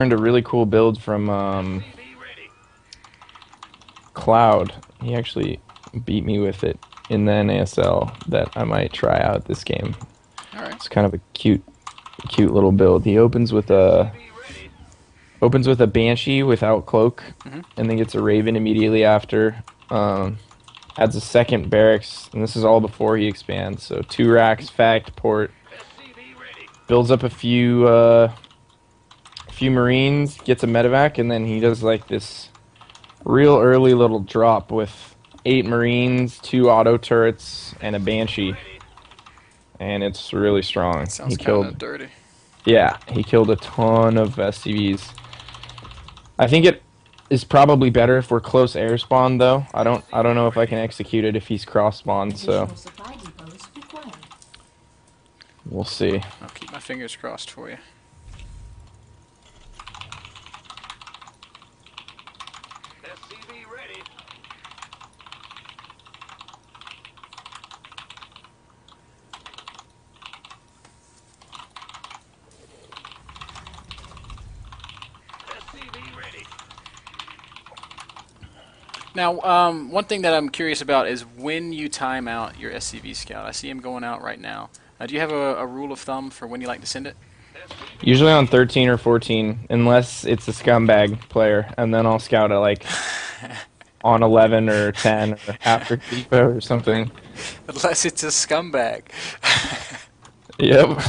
learned a really cool build from Cloud. He actually beat me with it in the NASL that I might try out this game. All right. It's kind of a cute little build. He opens with a Banshee without cloak, Mm-hmm. and then gets a Raven immediately after. Adds a second barracks, and this is all before he expands. So 2 racks, fact, port. Builds up a few Marines, gets a medevac, and then he does like this real early little drop with 8 Marines, 2 auto turrets, and a Banshee. And it's really strong. Sounds kind of dirty. Yeah, he killed a ton of SCVs. I think it is probably better if we're close air spawn though. I don't know if I can execute it if he's cross spawned, so we'll see. I'll keep my fingers crossed for you. Now, one thing that I'm curious about is when you time out your SCV scout. I see him going out right now. Do you have a rule of thumb for when you like to send it? Usually on 13 or 14, unless it's a scumbag player, and then I'll scout it like on 11 or 10 or after depot or something. Unless it's a scumbag. Yep.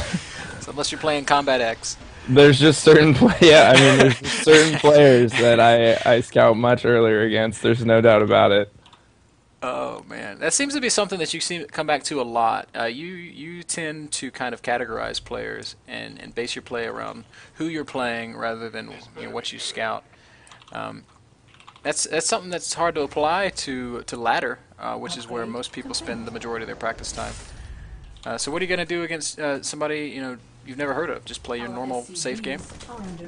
So unless you're playing Combat X. There's just certain there's just certain players that I scout much earlier against. There's no doubt about it. Oh man, that seems to be something that you seem to come back to a lot. You tend to kind of categorize players and base your play around who you're playing rather than what you scout. That's something that's hard to apply to ladder, which is where most people spend the majority of their practice time. So what are you going to do against somebody you've never heard of? Just play your normal safe game?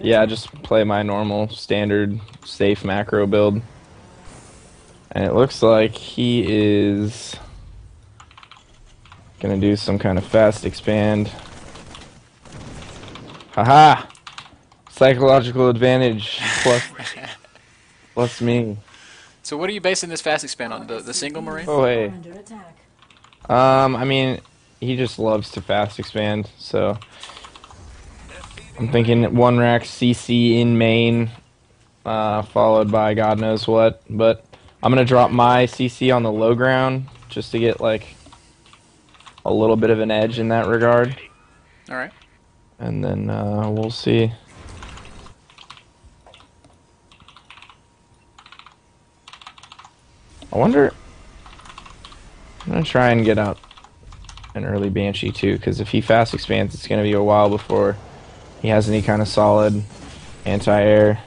Yeah, just play my normal standard safe macro build. And it looks like he is gonna do some kind of fast expand. Haha! Psychological advantage plus me. So what are you basing this fast expand on? The single Marine? Oh hey. I mean, he just loves to fast expand, so I'm thinking 1 rack CC in main, followed by God knows what, but I'm gonna drop my CC on the low ground just to get like a little bit of an edge in that regard. All right. And then we'll see. I wonder. I'm gonna try and get out an early Banshee too, because if he fast expands, it's gonna be a while before he has any kind of solid anti-air.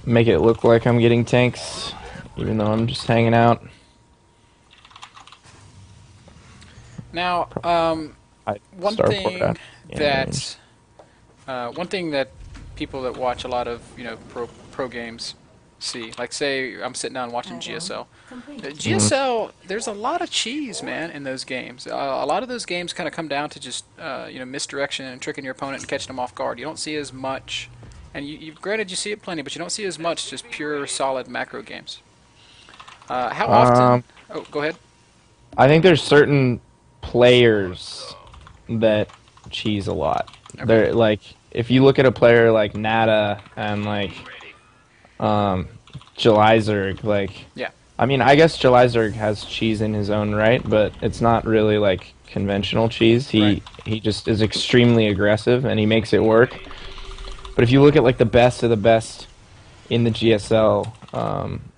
Make it look like I'm getting tanks, even though I'm just hanging out. Now, one thing that people that watch a lot of pro games see, like say I'm sitting down watching GSL. GSL, there's a lot of cheese, man, in those games. A lot of those games kind of come down to just misdirection and tricking your opponent and catching them off guard. You don't see as much. And granted, you see it plenty, but you don't see as much just pure, solid macro games. How often? Oh, go ahead. I think there's certain players that cheese a lot. Okay. They're like, if you look at a player like Nada and like Jelizerg, like, yeah. I mean, I guess Jelizerg has cheese in his own right, but it's not really like conventional cheese. He just is extremely aggressive and he makes it work. But if you look at like the best of the best in the GSL,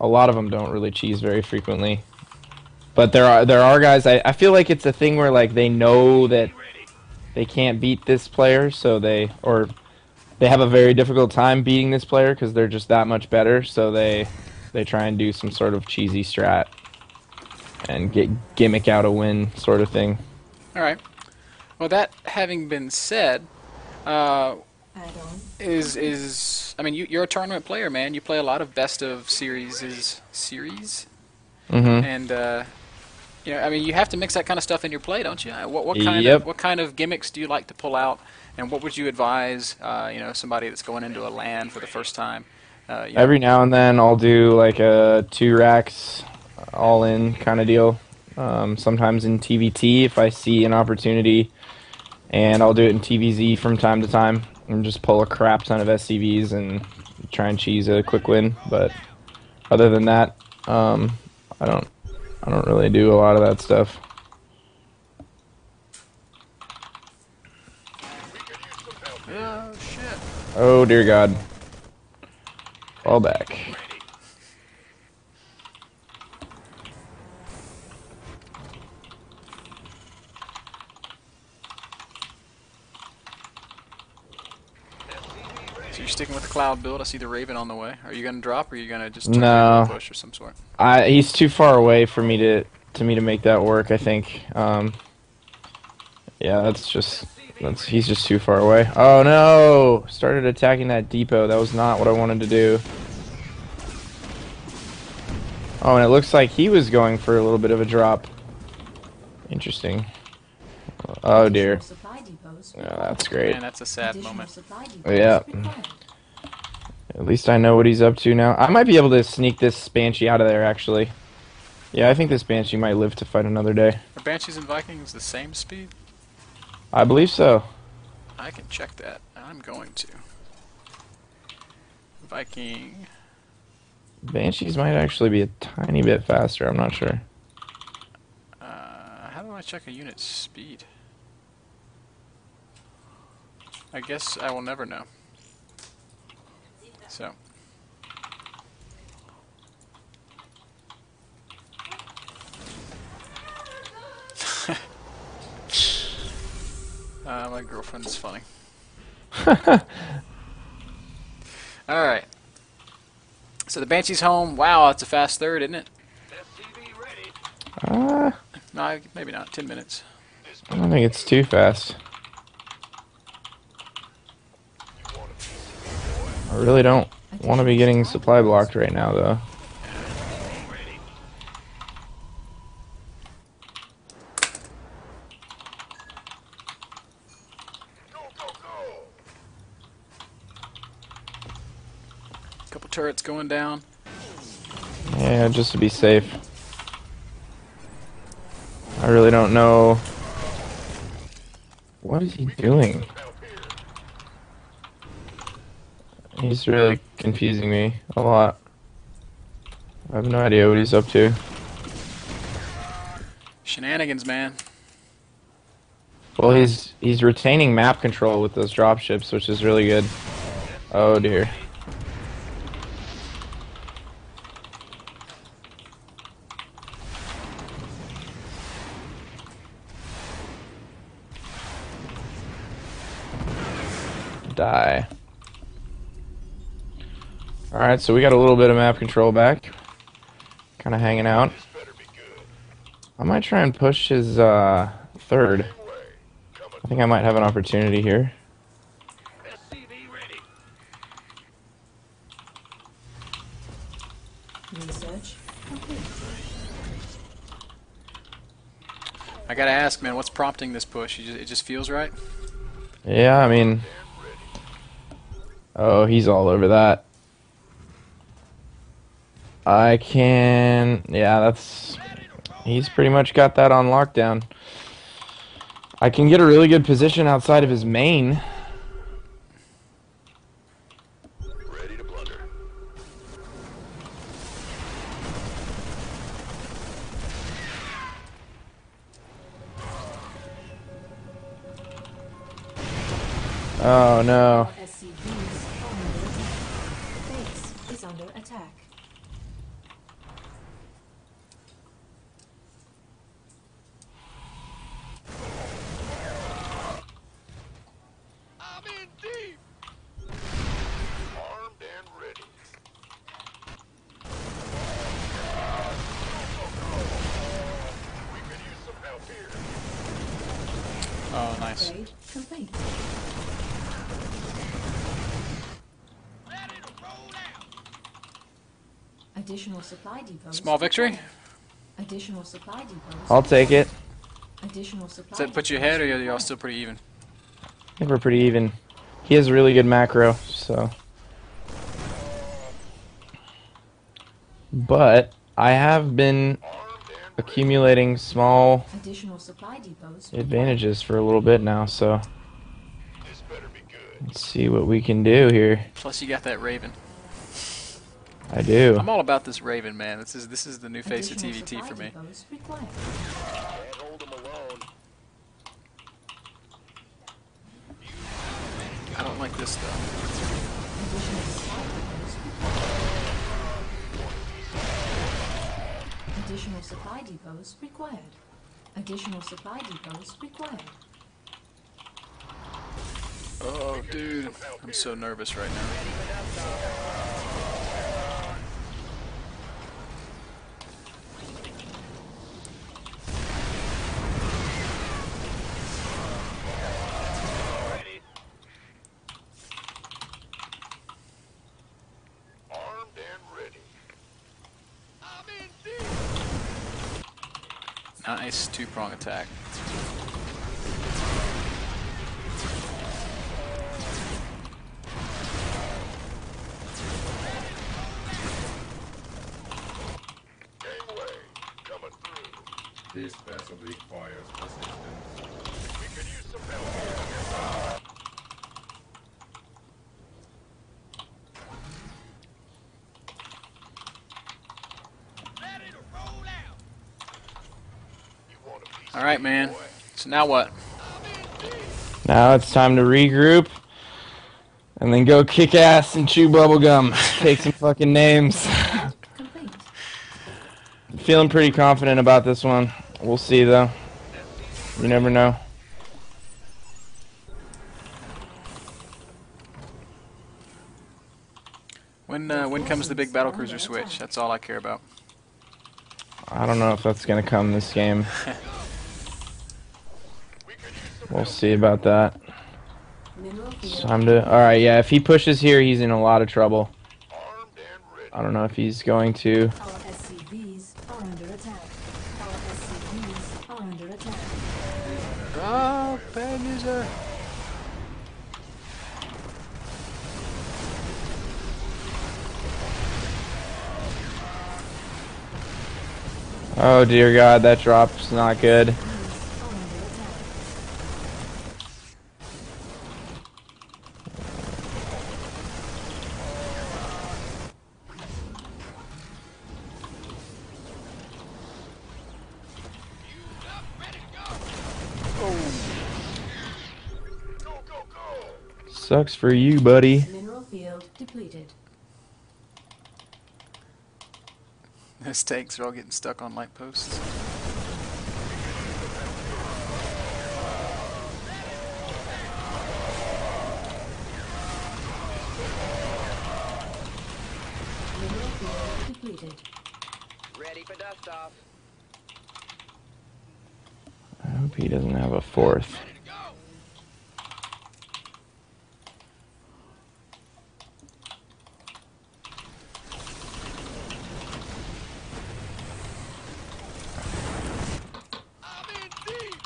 a lot of them don't really cheese very frequently. But there are guys. I feel like it's a thing where like they know that they can't beat this player, so they have a very difficult time beating this player because they're just that much better. So they try and do some sort of cheesy strat and gimmick out a win sort of thing. All right. Well, that having been said. I mean, you're a tournament player, man. You play a lot of best of series, Mm-hmm. and Yeah, I mean, you have to mix that kind of stuff in your play, don't you? Yep. What kind of gimmicks do you like to pull out, and what would you advise, somebody that's going into a LAN for the first time? You know, Every now and then I'll do like a 2 racks all in kind of deal. Sometimes in TvT if I see an opportunity, and I'll do it in TVZ from time to time and just pull a crap ton of SCVs and try and cheese a quick win. But other than that, I don't I don't really do a lot of that stuff. oh shit. Oh dear God. Fall back. So you're sticking with the cloud build. I see the Raven on the way. Are you gonna drop, or are you gonna just turn around and No, push or some sort? he's too far away for me to make that work. I think. Yeah, he's just too far away. Oh no! Started attacking that depot. That was not what I wanted to do. Oh, and it looks like he was going for a little bit of a drop. Interesting. Oh dear. Yeah, that's great. Man, that's a sad moment. Yeah. At least I know what he's up to now. I might be able to sneak this Banshee out of there, actually. Yeah, I think this Banshee might live to fight another day. Are Banshees and Vikings the same speed? I believe so. I can check that. I'm going to. Viking. Banshees might actually be a tiny bit faster. I'm not sure. How do I check a unit's speed? I guess I will never know. So. My girlfriend's funny. Alright. So the Banshee's home. Wow, that's a fast third, isn't it? Uh, No, maybe not. 10 minutes. I don't think it's too fast. I really don't want to be getting supply blocked right now, though. Couple turrets going down. Yeah, just to be safe. I really don't know. What is he doing? He's really confusing me a lot. I have no idea what he's up to. Shenanigans, man. Well, he's retaining map control with those dropships, which is really good. Oh dear. Die. Alright, so we got a little bit of map control back. Kind of hanging out. I might try and push his third. I think I might have an opportunity here. Research complete. I gotta ask, man, what's prompting this push? It just feels right? Yeah, I mean... Oh, he's all over that. I can... Yeah, that's... He's pretty much got that on lockdown. I can get a really good position outside of his main. Ready to plunder. Oh no. SCVs are under attack. The base is under attack. I'm in deep. Armed and ready. We could use some help here. Oh, nice. Upgrade complete. Ready to roll out. Additional supply depots. Small victory? required. Additional supply depots. I'll take it. Additional supply Does that put you ahead, or are y'all still pretty even? I think we're pretty even. He has really good macro, so. But I have been accumulating small Additional supply depots. advantages for a little bit now, so This better be good. let's see what we can do here. Plus, you got that Raven. I do. I'm all about this Raven, man. This is the new face of Additional TvT supply for me. depots required. Can't hold them alone. I don't like this though. Additional supply depots required. Additional supply depots required. Additional supply depots required. Oh, dude, I'm so nervous right now. Armed and ready. I'm in deep. Nice two-prong attack. Gangway coming through. This vessel requires assistance. We could use some help here. Ready to roll out. You want a piece All right, of me, man. boy? So now what? Now it's time to regroup and then go kick ass and chew bubblegum. Take some fucking names. Complete. Feeling pretty confident about this one. We'll see though. You never know. When comes the big battlecruiser switch? That's all I care about. I don't know if that's gonna come this game. We'll see about that. Mineral It's field. time to. All right, yeah. If he pushes here, he's in a lot of trouble. Armed and ready. I don't know if he's going to. Our SCVs are under attack. Our SCVs are under attack. Oh, Painuser. Oh dear God, that drop's not good. Are under attack. Go, go, go. Sucks for you, buddy. Mineral field depleted. Those tanks are all getting stuck on light posts. Mineral field depleted. Ready for dust off. I hope he doesn't have a fourth. I'm in deep.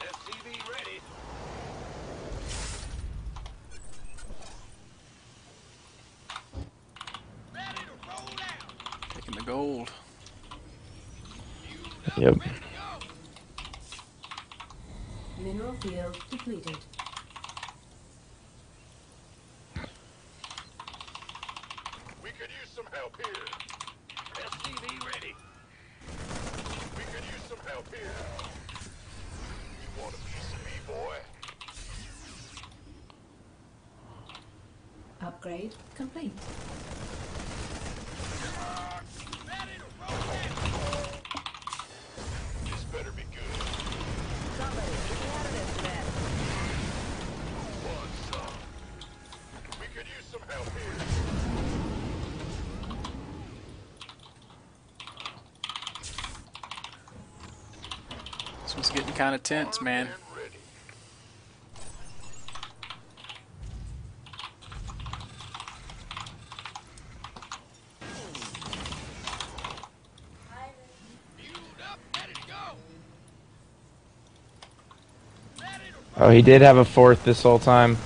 SCV ready. Ready to roll out. Taking the gold. Yep. Mineral field depleted. We could use some help here. SCV ready. We could use some help here. You want a piece of me, boy? Upgrade complete. Ready to roll out. This better be good. Somebody, get me out of this mess. Want some? We could use some help here. This one's getting kind of tense, man. And ready. Oh, he did have a fourth this whole time.